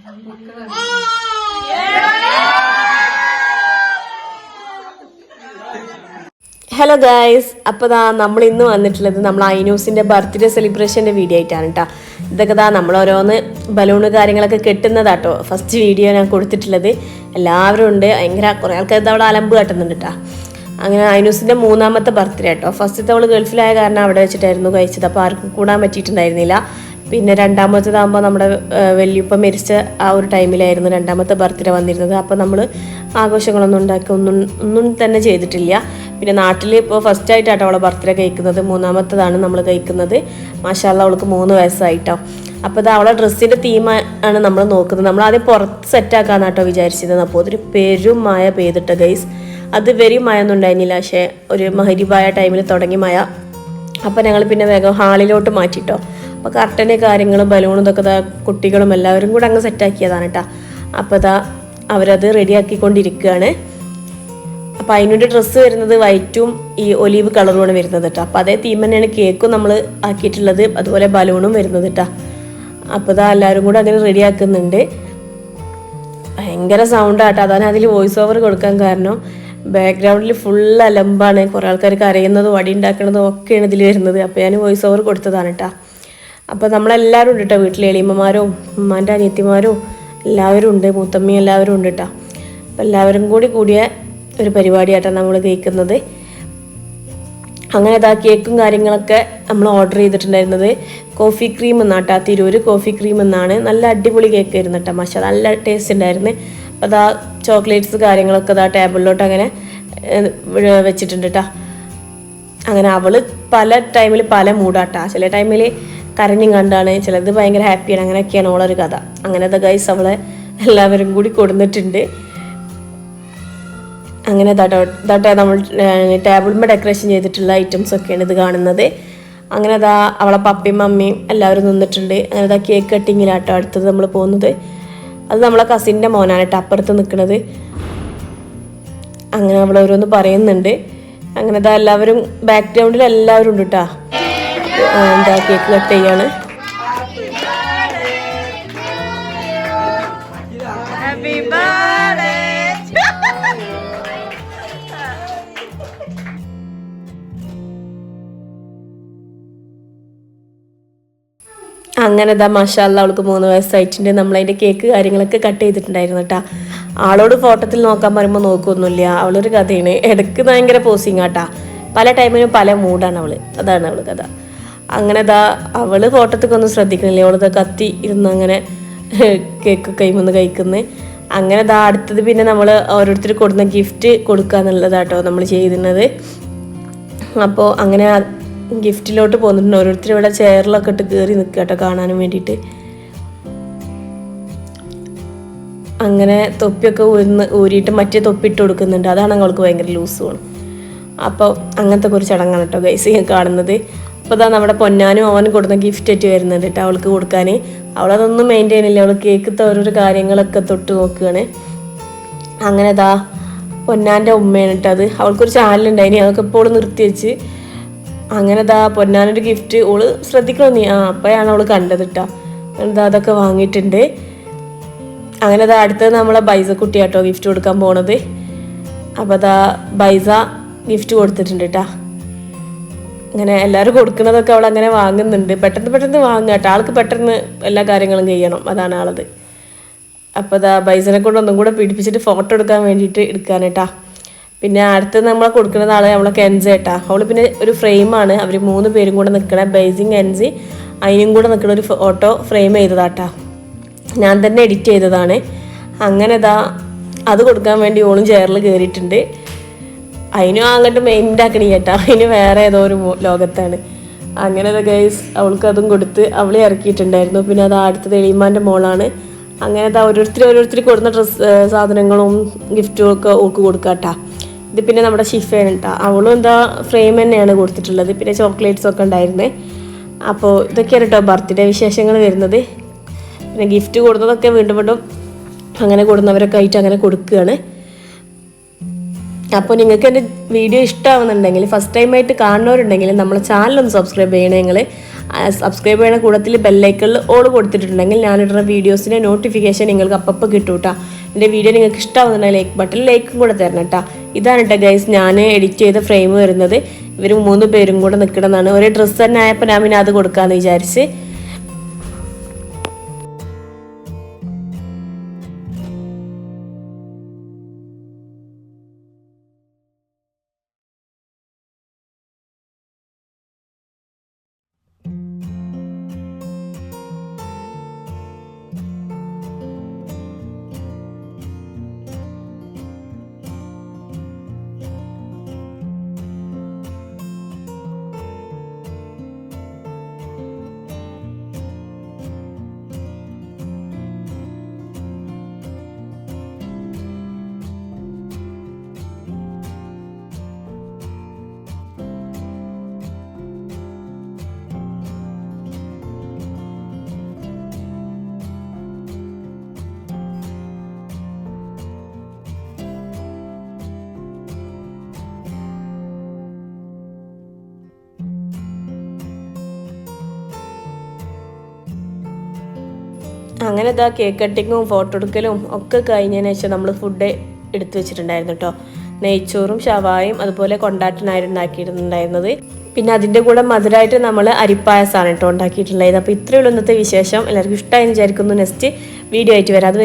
Hello guys, അപ്പോൾ നമ്മൾ ഇന്ന് വന്നിട്ടുള്ളത് നമ്മൾ ഐനൂസിൻ്റെ ബർത്ത്ഡേ സെലിബ്രേഷൻ്റെ വീഡിയോ ആയിട്ടാണ് കേട്ടോ. ഇതൊക്കെ നമ്മൾ ഓരോന്ന് ബലൂണ് കാര്യങ്ങളൊക്കെ കെട്ടുന്നതാട്ടോ ഫസ്റ്റ് വീഡിയോ ഞാൻ കൊടുത്തിട്ടുള്ളത്. എല്ലാവരും ഉണ്ട്, ഭയങ്കര കുറേ ആൾക്കാർ അവിടെ അലമ്പ് കാട്ടുന്നുണ്ട് കേട്ടോ. അങ്ങനെ ഐനൂസിൻ്റെ 3ാമത്തെ ബർത്ത്ഡേ കേട്ടോ. ഫസ്റ്റത്തെ അവൾ ഗൾഫിലായ കാരണം അവിടെ വെച്ചിട്ടായിരുന്നു കഴിച്ചത്, അപ്പോൾ ആർക്കും കൂടാൻ പറ്റിയിട്ടുണ്ടായിരുന്നില്ല. പിന്നെ 2ാമത്തേതാകുമ്പോൾ നമ്മുടെ വല്യുപ്പ മരിച്ച ആ ഒരു ടൈമിലായിരുന്നു 2ാമത്തെ ബർത്ത്ഡേ വന്നിരുന്നത്. അപ്പോൾ നമ്മൾ ആഘോഷങ്ങളൊന്നും ഒന്നും തന്നെ ചെയ്തിട്ടില്ല. പിന്നെ നാട്ടിൽ ഇപ്പോൾ ഫസ്റ്റായിട്ടാട്ടോ അവളെ ബർത്ത്ഡേ കഴിക്കുന്നത്, 3ാമത്തേതാണ് നമ്മൾ കഴിക്കുന്നത്. മാഷാഅല്ലാ അവൾക്ക് 3 വയസ്സായിട്ടോ. അപ്പോൾ ഇത് അവളെ ഡ്രസ്സിൻ്റെ തീമാണ് നമ്മൾ നോക്കുന്നത്. നമ്മൾ ആദ്യം പുറത്ത് സെറ്റാക്കാന്നാട്ടോ വിചാരിച്ചിരുന്നത്. അപ്പോൾ അതൊരു പെരും മഴ പെയ്തിട്ട് ഗൈസ്, അത് വരും മഴ ഒന്നും ഉണ്ടായിരുന്നില്ല, പക്ഷേ ഒരു മഹരിബായ ടൈമിൽ തുടങ്ങി മഴ. അപ്പോൾ ഞങ്ങൾ പിന്നെ വേഗം ഹാളിലോട്ട് മാറ്റിട്ടോ. അപ്പോൾ കർട്ടന് കാര്യങ്ങളും ബലൂണും ഇതൊക്കെ കുട്ടികളും എല്ലാവരും കൂടെ അങ്ങ് സെറ്റാക്കിയതാണ് കേട്ടോ. അപ്പോൾ അവരത് റെഡിയാക്കിക്കൊണ്ടിരിക്കുകയാണ്. അപ്പോൾ അതിനൊരു ഡ്രസ്സ് വരുന്നത് വൈറ്റും ഈ ഒലീവ് കളറുമാണ് വരുന്നത് കേട്ടോ. അപ്പോൾ അതേ തീം തന്നെയാണ് കേക്കും നമ്മൾ ആക്കിയിട്ടുള്ളത്, അതുപോലെ ബലൂണും വരുന്നത് കേട്ടോ. അപ്പോൾ എല്ലാവരും കൂടെ അങ്ങനെ റെഡിയാക്കുന്നുണ്ട്. ഭയങ്കര സൗണ്ടാട്ടോ, അതാണ് അതിൽ വോയിസ് ഓവർ കൊടുക്കാൻ കാരണം. ബാക്ക്ഗ്രൗണ്ടിൽ ഫുൾ അലമ്പാണ്, കുറേ ആൾക്കാർ കരയുന്നതും വടി ഉണ്ടാക്കുന്നതും ഒക്കെയാണ് ഇതിൽ വരുന്നത്. അപ്പോൾ ഞാൻ വോയിസ് ഓവർ കൊടുത്തതാണ് കേട്ടോ. അപ്പോൾ നമ്മളെല്ലാവരും ഉണ്ട് കേട്ടോ, വീട്ടിലെ എളിയമ്മമാരും ഉമ്മാൻ്റെ അനിയത്തിമാരും എല്ലാവരും ഉണ്ട്, മൂത്തമ്മയും എല്ലാവരും ഉണ്ട് കേട്ടോ. അപ്പോൾ എല്ലാവരും കൂടിയ ഒരു പരിപാടിയായിട്ടാണ് നമ്മൾ കഴിക്കുന്നത്. അങ്ങനെ കേക്കും കാര്യങ്ങളൊക്കെ നമ്മൾ ഓർഡർ ചെയ്തിട്ടുണ്ടായിരുന്നത് കോഫി ക്രീം എന്നാട്ടാ, തിരൂര് കോഫി ക്രീം എന്നാണ്. നല്ല അടിപൊളി കേക്ക് ആയിരുന്നു കേട്ടോ, മാഷാ നല്ല ടേസ്റ്റ് ഉണ്ടായിരുന്നു. അപ്പോൾ ചോക്ലേറ്റ്സ് കാര്യങ്ങളൊക്കെ ടേബിളിലോട്ട് അങ്ങനെ വെച്ചിട്ടുണ്ട് കേട്ടോ. അങ്ങനെ അവൾ പല ടൈമിൽ പല മൂഡാട്ടാ, ചില ടൈമിൽ കരഞ്ഞും കണ്ടാണ്, ചിലത് ഭയങ്കര ഹാപ്പിയാണ്. അങ്ങനെയൊക്കെയാണ് ഓളൊരു കഥ. അങ്ങനത്തെ ഗൈസ് അവളെ എല്ലാവരും കൂടി കൊടുത്തിട്ടുണ്ട്. അങ്ങനെ ഇതാട്ടെ നമ്മൾ ടേബിളിന്മേൽ ഡെക്കറേഷൻ ചെയ്തിട്ടുള്ള ഐറ്റംസ് ഒക്കെയാണ് ഇത് കാണുന്നത്. അങ്ങനെ അവളെ പപ്പയും മമ്മിയും എല്ലാവരും നിന്നിട്ടുണ്ട്. അങ്ങനെ കേക്ക് കട്ടിങ്ങിലാട്ടോ അടുത്തത് നമ്മൾ പോകുന്നത്. അത് നമ്മളെ കസിൻ്റെ മോനാണ് കേട്ടോ അപ്പുറത്ത് നിൽക്കുന്നത്. അങ്ങനെ അവൾ ഓരോന്ന് പറയുന്നുണ്ട്. അങ്ങനെ എല്ലാവരും ബാക്ക്ഗ്രൗണ്ടിൽ എല്ലാവരും ഉണ്ട് കേട്ടോ. കേക്ക് കട്ട് ചെയ്യാണ്. അങ്ങനെ മാഷാഅല്ലാ അവൾക്ക് 3 വയസ്സായിട്ടുണ്ട്. നമ്മളതിൻ്റെ കേക്ക് കാര്യങ്ങളൊക്കെ കട്ട് ചെയ്തിട്ടുണ്ടായിരുന്നു കേട്ടോ. ആളോട് ഫോട്ടോത്തിൽ നോക്കാൻ പറയുമ്പോൾ നോക്കൊന്നുമില്ല, അവളൊരു കഥയാണ്. ഇടയ്ക്ക് ഭയങ്കര പോസിങ് ആട്ടാ, പല ടൈമിനും പല മൂഡാണ് അവൾ, അതാണ് അവൾ കഥ. അങ്ങനെ അവൾ ഫോട്ടോത്തൊക്കെ ശ്രദ്ധിക്കണില്ല, അവളത് കത്തി ഇരുന്ന് അങ്ങനെ കേക്ക് കൈമൊന്ന് കഴിക്കുന്നത്. അങ്ങനെ അടുത്തത് പിന്നെ നമ്മൾ ഓരോരുത്തർ കൊടുക്കുന്ന ഗിഫ്റ്റ് കൊടുക്കുക എന്നുള്ളതാട്ടോ നമ്മൾ ചെയ്യുന്നത്. അപ്പോൾ അങ്ങനെ ഗിഫ്റ്റിലോട്ട് പോകുന്നുണ്ട്. ഓരോരുത്തർ ഇവിടെ ചെയറിലൊക്കെ ഇട്ട് കയറി നിൽക്കുക കേട്ടോ കാണാനും വേണ്ടിയിട്ട്. അങ്ങനെ തൊപ്പിയൊക്കെ ഊരിയിട്ട് മറ്റേ തൊപ്പി ഇട്ട് കൊടുക്കുന്നുണ്ട്, അതാണ് അവൾക്ക് ഭയങ്കര ലൂസ് വേണം. അപ്പോൾ അങ്ങനത്തെ കുറച്ച് ചടങ്ങാണ് കേട്ടോ ഗൈസ് കാണുന്നത്. അപ്പോൾ നമ്മുടെ പൊന്നാനും അവനും കൊടുക്കുന്ന ഗിഫ്റ്റ് ആയിട്ട് വരുന്നുണ്ട് കേട്ടോ അവൾക്ക് കൊടുക്കാൻ. അവളതൊന്നും മെയിൻറ്റെയിൻ ചെയ്യില്ല, അവൾ കേക്കത്തെ ഓരോരോ കാര്യങ്ങളൊക്കെ തൊട്ട് നോക്കുകയാണ്. അങ്ങനെ പൊന്നാൻ്റെ ഉമ്മയാണ് കേട്ടോ അത്. അവൾക്കൊരു ചാനലുണ്ടായിനി, അതൊക്കെ ഇപ്പോൾ നിർത്തി വെച്ച്. അങ്ങനെ പൊന്നാനൊരു ഗിഫ്റ്റ് ഓള് ശ്രദ്ധിക്കണമെന്നീ അപ്പോഴാണ് അവൾ കണ്ടത് കേട്ടോ. അതൊക്കെ വാങ്ങിയിട്ടുണ്ട്. അങ്ങനെ അടുത്തത് നമ്മളെ ബൈസ കുട്ടിയാട്ടോ ഗിഫ്റ്റ് കൊടുക്കാൻ പോണത്. അപ്പോൾ ബൈസ ഗിഫ്റ്റ് കൊടുത്തിട്ടുണ്ട് കേട്ടോ. അങ്ങനെ എല്ലാവരും കൊടുക്കുന്നതൊക്കെ അവൾ അങ്ങനെ വാങ്ങുന്നുണ്ട്. പെട്ടെന്ന് വാങ്ങുക കേട്ടോ, ആൾക്ക് പെട്ടെന്ന് എല്ലാ കാര്യങ്ങളും ചെയ്യണം, അതാണ് ആളത്. അപ്പോൾ ബൈസനെ കൊണ്ട് ഒന്നും കൂടെ പിടിപ്പിച്ചിട്ട് ഫോട്ടോ എടുക്കാൻ വേണ്ടിയിട്ട് എടുക്കാൻ കേട്ടോ. പിന്നെ അടുത്ത് നമ്മളെ കൊടുക്കുന്നത് ആള് നമ്മളെ കെൻസ കേട്ടാ. അവൾ പിന്നെ ഒരു ഫ്രെയിമാണ്, അവർ 3 പേരും കൂടെ നിൽക്കണ, ബൈസിങ് കെൻസി അതിനും കൂടെ നിൽക്കുന്ന ഒരു ഫോട്ടോ ഫ്രെയിം ചെയ്തതാട്ടാ, ഞാൻ തന്നെ എഡിറ്റ് ചെയ്തതാണ്. അങ്ങനെ അത് കൊടുക്കാൻ വേണ്ടി ഓളും ചെയറിൽ കയറിയിട്ടുണ്ട്. അതിനും അങ്ങോട്ട് മെയിൻ്റ് ആക്കണി കേട്ടാ, അതിന് വേറെ ഏതോ ഒരു ലോകത്താണ്. അങ്ങനെ ഗൈസ് അവൾക്ക് അതും കൊടുത്ത് അവൾ ഇറക്കിയിട്ടുണ്ടായിരുന്നു. പിന്നെ അടുത്തത് എളിമാൻ്റെ മോളാണ്. അങ്ങനെ ഓരോരുത്തർ കൊടുക്കുന്ന സാധനങ്ങളും ഗിഫ്റ്റും ഒക്കെ ഓൾക്ക് കൊടുക്കാട്ടാ. ഇത് പിന്നെ നമ്മുടെ ഷിഫയാണ് കേട്ടോ, അവളും ഫ്രെയിം തന്നെയാണ് കൊടുത്തിട്ടുള്ളത്. പിന്നെ ചോക്ലേറ്റ്സ് ഒക്കെ ഉണ്ടായിരുന്നേ. അപ്പോൾ ഇതൊക്കെയാണ് കേട്ടോ ബർത്ത്ഡേ വിശേഷങ്ങൾ വരുന്നത്. പിന്നെ ഗിഫ്റ്റ് കൊടുത്തതൊക്കെ വീണ്ടും അങ്ങനെ കൊടുക്കുന്നവരൊക്കെ ആയിട്ട് അങ്ങനെ കൊടുക്കുകയാണ്. അപ്പോൾ നിങ്ങൾക്ക് എൻ്റെ വീഡിയോ ഇഷ്ടമാവുന്നുണ്ടെങ്കിൽ ഫസ്റ്റ് ടൈമായിട്ട് കാണുന്നവരുണ്ടെങ്കിൽ നമ്മളെ ചാനലൊന്ന് സബ്സ്ക്രൈബ് ചെയ്യണേ. നിങ്ങൾ സബ്സ്ക്രൈബ് ചെയ്യുന്ന കൂട്ടത്തിൽ ബെല്ലൈക്കണിൽ ഓൾ കൊടുത്തിട്ടുണ്ടെങ്കിൽ ഞാനിടുന്ന വീഡിയോസിൻ്റെ നോട്ടിഫിക്കേഷൻ നിങ്ങൾക്ക് അപ്പം കിട്ടും കേട്ടോ. എൻ്റെ വീഡിയോ നിങ്ങൾക്ക് ഇഷ്ടമാവുന്നുണ്ടെങ്കിൽ ലൈക്ക് ബട്ടൺ ലൈക്കും കൂടെ തരണം കേട്ടോ. ഇതാണ് കേട്ടോ ഗൈസ് ഞാൻ എഡിറ്റ് ചെയ്ത ഫ്രെയിം വരുന്നത്. ഇവർ 3 പേരും കൂടെ നിൽക്കണമെന്നാണ്. ഒരേ ഡ്രസ്സ് തന്നെ ആയപ്പോൾ ഞാൻ പിന്നെ അത് കൊടുക്കാമെന്ന് വിചാരിച്ച്. അങ്ങനെ ഇതാ കേക്ക് കട്ടിങ്ങും ഫോട്ടോ എടുക്കലും ഒക്കെ കഴിഞ്ഞതിന് ശേഷം നമ്മൾ ഫുഡ് എടുത്തു വെച്ചിട്ടുണ്ടായിരുന്നു കേട്ടോ. നെയ്ച്ചോറും ഷവായും അതുപോലെ കൊണ്ടാട്ടനായിരുന്നു ഉണ്ടാക്കിയിട്ടുണ്ടായിരുന്നത്. പിന്നെ അതിൻ്റെ കൂടെ മധുരമായിട്ട് നമ്മൾ അരിപ്പായസമാണ് കേട്ടോ ഉണ്ടാക്കിയിട്ടുള്ളത്. അപ്പോൾ ഇത്രയുള്ള ഇന്നത്തെ വിശേഷം. എല്ലാവർക്കും ഇഷ്ടമായി വിചാരിക്കുന്നു. നെക്സ്റ്റ് വീഡിയോ ആയിട്ട് വരാം. അത്